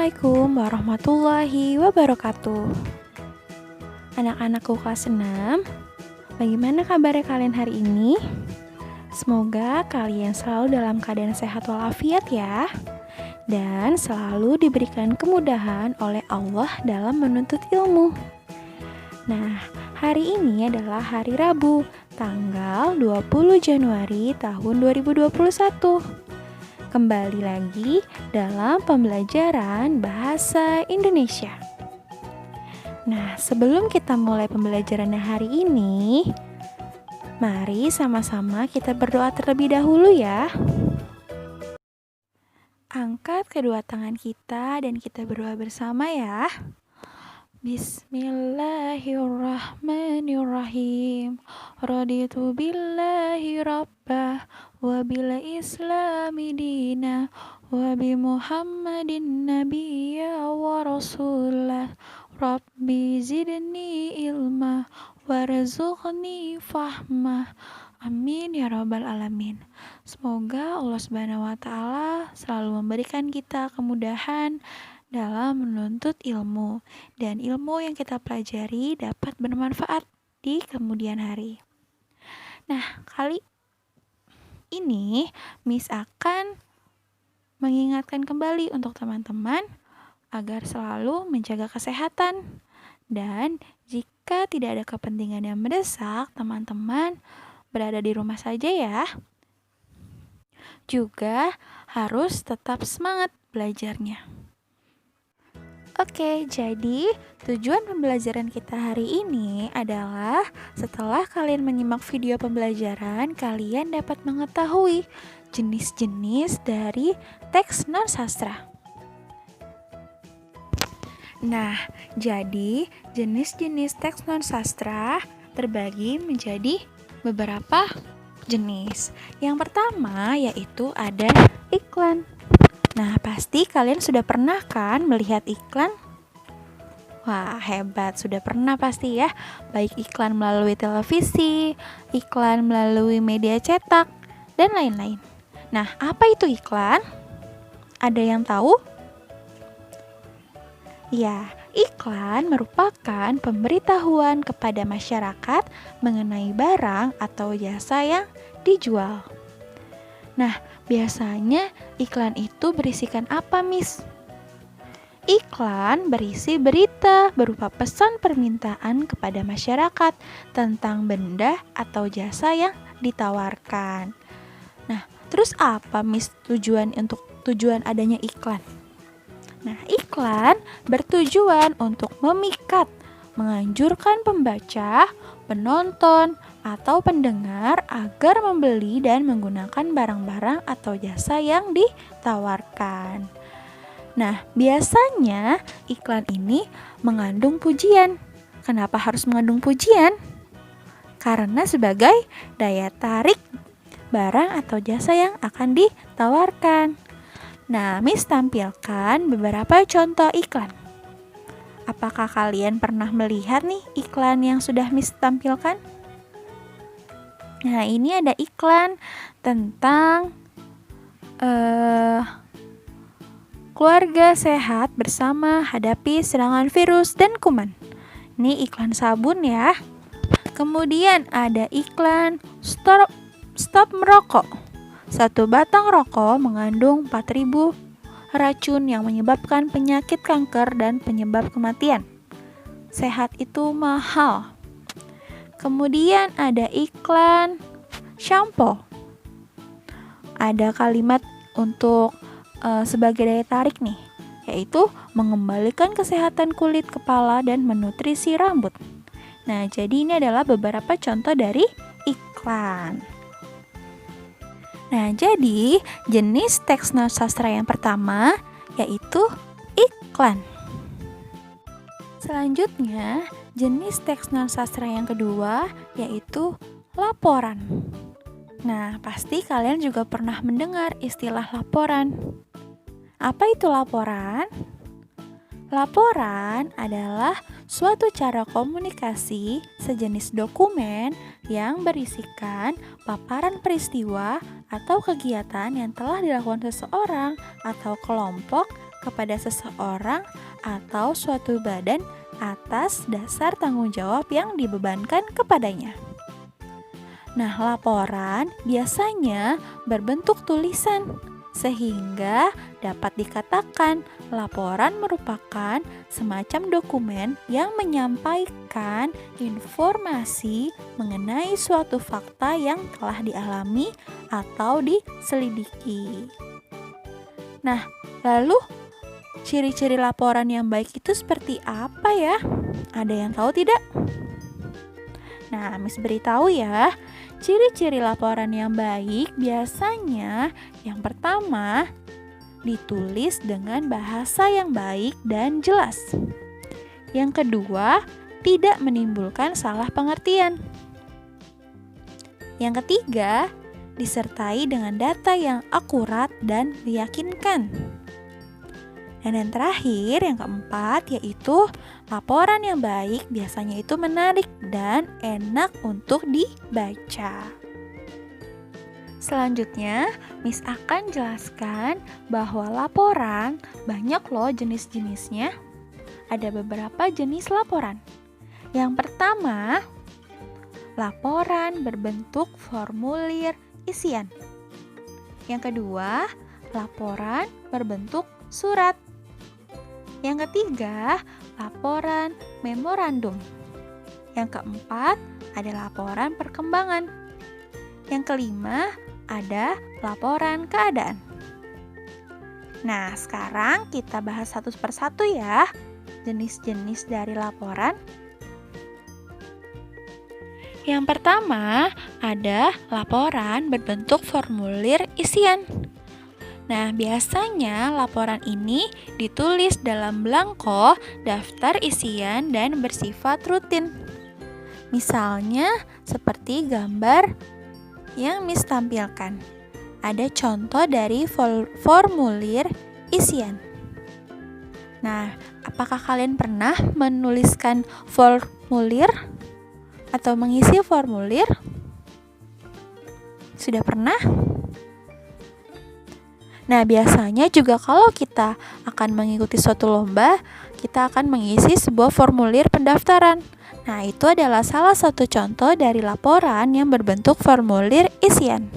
Assalamualaikum warahmatullahi wabarakatuh. Anak-anakku kelas 6, bagaimana kabarnya kalian hari ini? Semoga kalian selalu dalam keadaan sehat walafiat ya, dan selalu diberikan kemudahan oleh Allah dalam menuntut ilmu. Nah, hari ini adalah hari Rabu, tanggal 20 Januari tahun 2021. Kembali lagi dalam pembelajaran bahasa Indonesia. Nah, sebelum kita mulai pembelajarannya hari ini, mari sama-sama kita berdoa terlebih dahulu ya. Angkat kedua tangan kita dan kita berdoa bersama ya. Bismillahirrahmanirrahim. Raditu billahi rabbah wa bil islami dina wa bi Muhammadin nabiyya wa rasulah. Rabbi zidni ilma warzuqni fahmah. Amin ya rabbal alamin. Semoga Allah Subhanahu wa taala selalu memberikan kita kemudahan dalam menuntut ilmu, dan ilmu yang kita pelajari dapat bermanfaat di kemudian hari. Nah, kali ini Miss akan mengingatkan kembali untuk teman-teman agar selalu menjaga kesehatan, dan jika tidak ada kepentingan yang mendesak, teman-teman berada di rumah saja ya. Juga harus tetap semangat belajarnya. Oke, jadi tujuan pembelajaran kita hari ini adalah setelah kalian menyimak video pembelajaran, kalian dapat mengetahui jenis-jenis dari teks non-sastra. Nah, jadi jenis-jenis teks non-sastra terbagi menjadi beberapa jenis. Yang pertama yaitu ada iklan. Nah, pasti kalian sudah pernah kan melihat iklan? Wah, hebat, sudah pernah pasti ya. Baik iklan melalui televisi, iklan melalui media cetak, dan lain-lain. Nah, apa itu iklan? Ada yang tahu? Ya, iklan merupakan pemberitahuan kepada masyarakat mengenai barang atau jasa yang dijual. Nah, biasanya iklan itu berisikan apa, Miss? Iklan berisi berita berupa pesan permintaan kepada masyarakat tentang benda atau jasa yang ditawarkan. Nah, terus apa, Miss, tujuan adanya iklan? Nah, iklan bertujuan untuk memikat, menganjurkan pembaca, penonton, atau pendengar agar membeli dan menggunakan barang-barang atau jasa yang ditawarkan. Nah, biasanya iklan ini mengandung pujian. Kenapa harus mengandung pujian? Karena sebagai daya tarik barang atau jasa yang akan ditawarkan. Nah, Miss tampilkan beberapa contoh iklan. Apakah kalian pernah melihat nih iklan yang sudah Miss tampilkan? Nah, ini ada iklan tentang keluarga sehat bersama hadapi serangan virus dan kuman. Ini iklan sabun ya. Kemudian ada iklan stop merokok. Satu batang rokok mengandung 4.000 racun yang menyebabkan penyakit kanker dan penyebab kematian. Sehat itu mahal. Kemudian ada iklan shampoo. Ada kalimat untuk sebagai daya tarik nih, yaitu mengembalikan kesehatan kulit kepala dan menutrisi rambut. Nah, jadi ini adalah beberapa contoh dari iklan. Nah, jadi jenis teks non-sastra yang pertama yaitu iklan. Selanjutnya, jenis teks non-sastra yang kedua yaitu laporan. Nah, pasti kalian juga pernah mendengar istilah laporan. Apa itu laporan? Laporan adalah suatu cara komunikasi sejenis dokumen yang berisikan paparan peristiwa atau kegiatan yang telah dilakukan seseorang atau kelompok kepada seseorang atau suatu badan atas dasar tanggung jawab yang dibebankan kepadanya. Nah, laporan biasanya berbentuk tulisan, sehingga dapat dikatakan laporan merupakan semacam dokumen yang menyampaikan informasi mengenai suatu fakta yang telah dialami atau diselidiki. Nah, lalu ciri-ciri laporan yang baik itu seperti apa ya? Ada yang tahu tidak? Nah, Miss beritahu ya. Ciri-ciri laporan yang baik biasanya yang pertama, ditulis dengan bahasa yang baik dan jelas. Yang kedua, tidak menimbulkan salah pengertian. Yang ketiga, disertai dengan data yang akurat dan meyakinkan. Dan yang terakhir, yang keempat, yaitu laporan yang baik biasanya itu menarik dan enak untuk dibaca. Selanjutnya, Miss akan jelaskan bahwa laporan banyak loh jenis-jenisnya. Ada beberapa jenis laporan. Yang pertama, laporan berbentuk formulir isian. Yang kedua, laporan berbentuk surat. Yang ketiga, laporan memorandum. Yang keempat, ada laporan perkembangan. Yang kelima, ada laporan keadaan. Nah, sekarang kita bahas satu persatu ya, jenis-jenis dari laporan. Yang pertama, ada laporan berbentuk formulir isian. Nah, biasanya laporan ini ditulis dalam belangko daftar isian dan bersifat rutin. Misalnya, seperti gambar yang Miss tampilkan. Ada contoh dari formulir isian. Nah, apakah kalian pernah menuliskan formulir atau mengisi formulir? Sudah pernah? Nah, biasanya juga kalau kita akan mengikuti suatu lomba, kita akan mengisi sebuah formulir pendaftaran. Nah, itu adalah salah satu contoh dari laporan yang berbentuk formulir isian.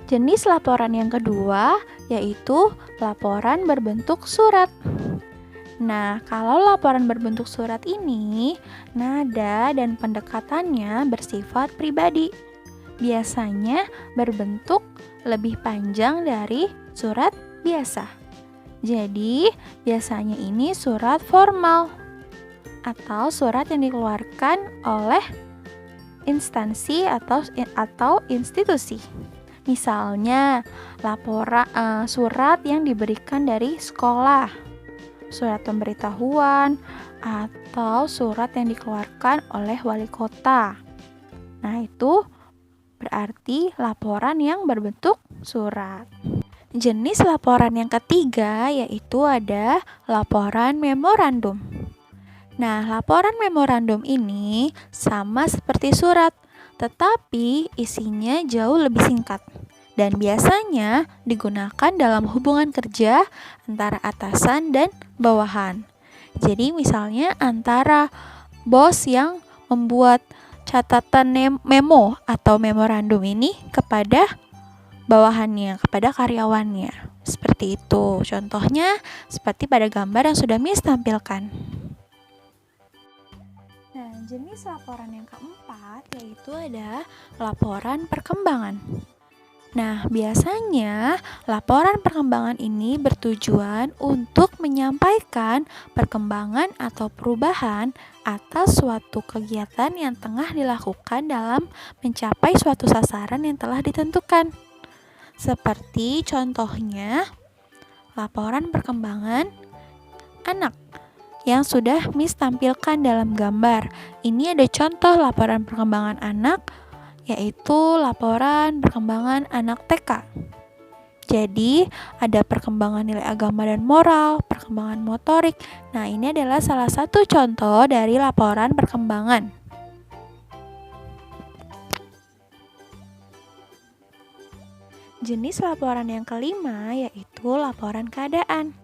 Jenis laporan yang kedua yaitu laporan berbentuk surat. Nah, kalau laporan berbentuk surat ini, nada dan pendekatannya bersifat pribadi. Biasanya berbentuk lebih panjang dari surat biasa. Jadi, biasanya ini surat formal atau surat yang dikeluarkan oleh instansi atau institusi. Misalnya, surat yang diberikan dari sekolah, surat pemberitahuan, atau surat yang dikeluarkan oleh wali kota. Nah, itu berarti laporan yang berbentuk surat. Jenis laporan yang ketiga yaitu ada laporan memorandum. Nah, laporan memorandum ini sama seperti surat, tetapi isinya jauh lebih singkat dan biasanya digunakan dalam hubungan kerja antara atasan dan bawahan. Jadi misalnya antara bos yang membuat catatan memo atau memorandum ini kepada bawahannya, kepada karyawannya. Seperti itu. Contohnya seperti pada gambar yang sudah Miss tampilkan. Nah, jenis laporan yang keempat yaitu ada laporan perkembangan. Nah, biasanya laporan perkembangan ini bertujuan untuk menyampaikan perkembangan atau perubahan atas suatu kegiatan yang tengah dilakukan dalam mencapai suatu sasaran yang telah ditentukan. Seperti contohnya, laporan perkembangan anak yang sudah Miss tampilkan dalam gambar. Ini ada contoh laporan perkembangan anak, yaitu laporan perkembangan anak TK. Jadi, ada perkembangan nilai agama dan moral, perkembangan motorik. Nah, ini adalah salah satu contoh dari laporan perkembangan. Jenis laporan yang kelima yaitu laporan keadaan.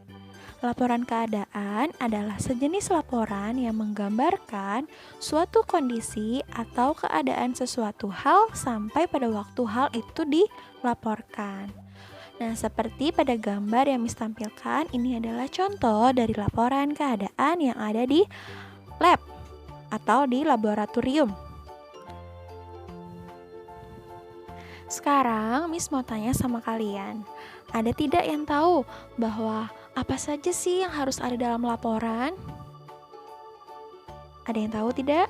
Laporan keadaan adalah sejenis laporan yang menggambarkan suatu kondisi atau keadaan sesuatu hal sampai pada waktu hal itu dilaporkan. Nah, seperti pada gambar yang Miss tampilkan, ini adalah contoh dari laporan keadaan yang ada di lab atau di laboratorium. Sekarang Miss mau tanya sama kalian, ada tidak yang tahu bahwa apa saja sih yang harus ada dalam laporan? Ada yang tahu tidak?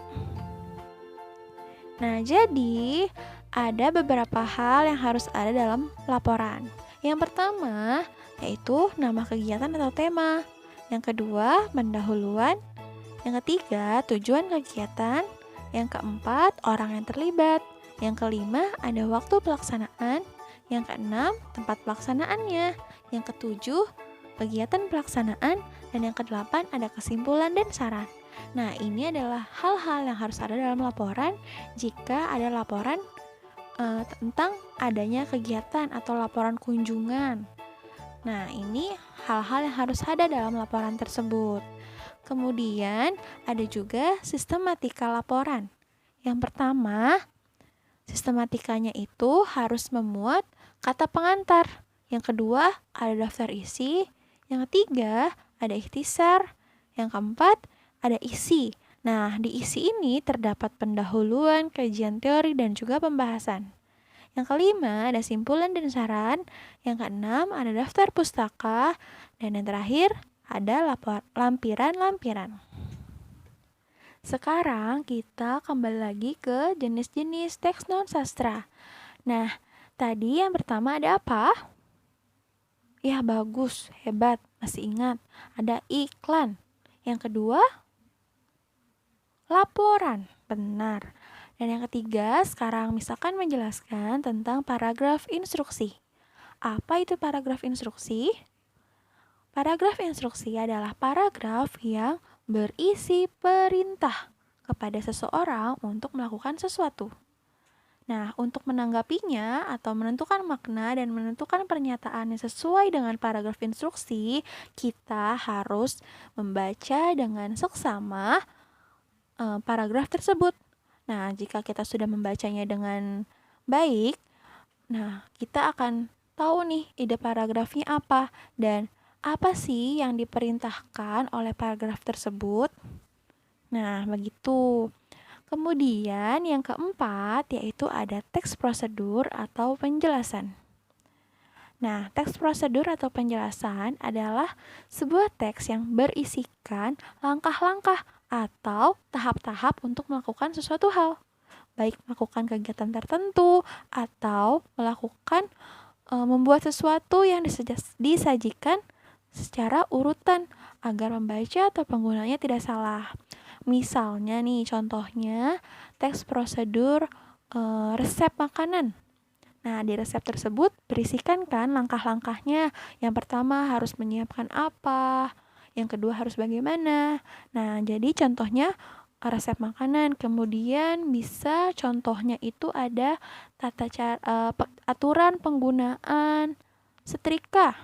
Nah, jadi ada beberapa hal yang harus ada dalam laporan. Yang pertama, yaitu nama kegiatan atau tema. Yang kedua, pendahuluan. Yang ketiga, tujuan kegiatan. Yang keempat, orang yang terlibat. Yang kelima, ada waktu pelaksanaan. Yang keenam, tempat pelaksanaannya. Yang ketujuh, kegiatan pelaksanaan. Dan yang kedelapan, ada kesimpulan dan saran. Nah, ini adalah hal-hal yang harus ada dalam laporan jika ada laporan tentang adanya kegiatan atau laporan kunjungan. Nah, ini hal-hal yang harus ada dalam laporan tersebut. Kemudian, ada juga sistematika laporan. Yang pertama, sistematikanya itu harus memuat kata pengantar. Yang kedua, ada daftar isi. Yang ketiga, ada ikhtisar. Yang keempat, ada isi. Nah, di isi ini terdapat pendahuluan, kajian teori, dan juga pembahasan. Yang kelima, ada simpulan dan saran. Yang keenam, ada daftar pustaka. Dan yang terakhir, ada lampiran-lampiran. Sekarang kita kembali lagi ke jenis-jenis teks non-sastra. Nah, tadi yang pertama ada apa? Ya, bagus, hebat, masih ingat. Ada iklan. Yang kedua, laporan, benar. Dan yang ketiga, sekarang misalkan menjelaskan tentang paragraf instruksi. Apa itu paragraf instruksi? Paragraf instruksi adalah paragraf yang berisi perintah kepada seseorang untuk melakukan sesuatu. Nah, untuk menanggapinya atau menentukan makna dan menentukan pernyataan yang sesuai dengan paragraf instruksi, kita harus membaca dengan seksama paragraf tersebut. Nah, jika kita sudah membacanya dengan baik, nah kita akan tahu nih ide paragrafnya apa dan apa sih yang diperintahkan oleh paragraf tersebut. Nah, begitu. Kemudian yang keempat yaitu ada teks prosedur atau penjelasan. Nah, teks prosedur atau penjelasan adalah sebuah teks yang berisikan langkah-langkah atau tahap-tahap untuk melakukan sesuatu hal, baik melakukan kegiatan tertentu atau melakukan membuat sesuatu yang disajikan secara urutan agar pembaca atau penggunanya tidak salah. Misalnya nih, contohnya teks prosedur resep makanan. Nah, di resep tersebut berisikan kan langkah-langkahnya. Yang pertama harus menyiapkan apa, yang kedua harus bagaimana. Nah, jadi contohnya resep makanan. Kemudian bisa contohnya itu ada aturan penggunaan setrika.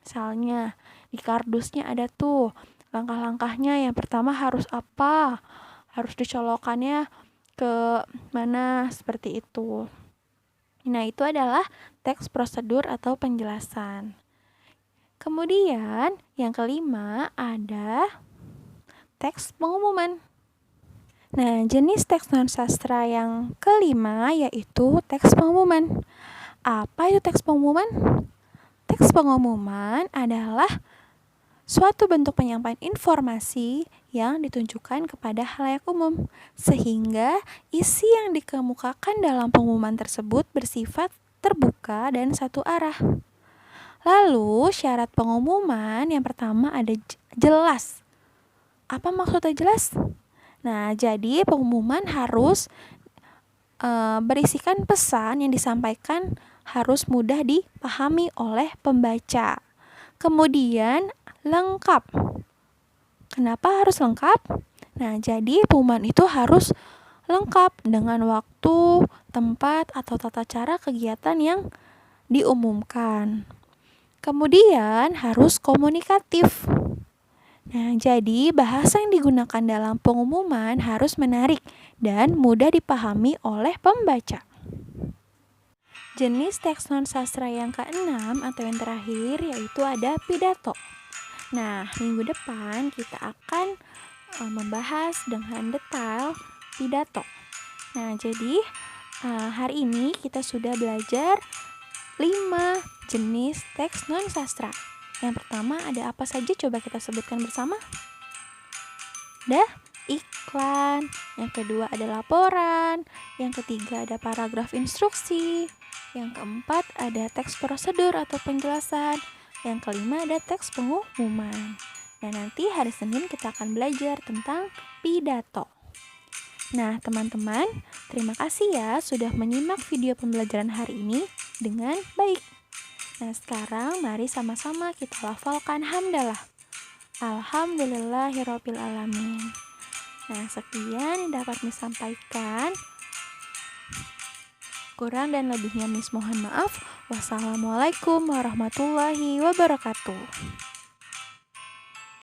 Misalnya di kardusnya ada tuh langkah-langkahnya. Yang pertama harus apa? Harus dicolokannya ke mana, seperti itu. Nah, itu adalah teks prosedur atau penjelasan. Kemudian, yang kelima ada teks pengumuman. Nah, jenis teks non-sastra yang kelima yaitu teks pengumuman. Apa itu teks pengumuman? Teks pengumuman adalah suatu bentuk penyampaian informasi yang ditunjukkan kepada halayak umum, sehingga isi yang dikemukakan dalam pengumuman tersebut bersifat terbuka dan satu arah. Lalu, syarat pengumuman yang pertama ada jelas. Apa maksudnya jelas? Nah, jadi pengumuman harus berisikan pesan yang disampaikan harus mudah dipahami oleh pembaca. Kemudian lengkap. Kenapa harus lengkap? Nah, jadi pengumuman itu harus lengkap dengan waktu, tempat, atau tata cara kegiatan yang diumumkan. Kemudian harus komunikatif. Nah, jadi bahasa yang digunakan dalam pengumuman harus menarik dan mudah dipahami oleh pembaca. Jenis teks non sastra yang keenam atau yang terakhir yaitu ada pidato. Nah, minggu depan kita akan membahas dengan detail pidato. Nah, jadi hari ini kita sudah belajar 5 jenis teks non sastra. Yang pertama ada apa saja, coba kita sebutkan bersama. Ada iklan, yang kedua ada laporan, yang ketiga ada paragraf instruksi, yang keempat ada teks prosedur atau penjelasan, yang kelima ada teks pengumuman. Dan nanti hari Senin kita akan belajar tentang pidato. Nah, teman-teman, terima kasih ya sudah menyimak video pembelajaran hari ini dengan baik. Nah, sekarang mari sama-sama kita lafalkan hamdalah. Alhamdulillahirabbil alamin. Nah, sekian yang dapat Miss sampaikan. Kurang dan lebihnya Miss mohon maaf. Wassalamualaikum warahmatullahi wabarakatuh.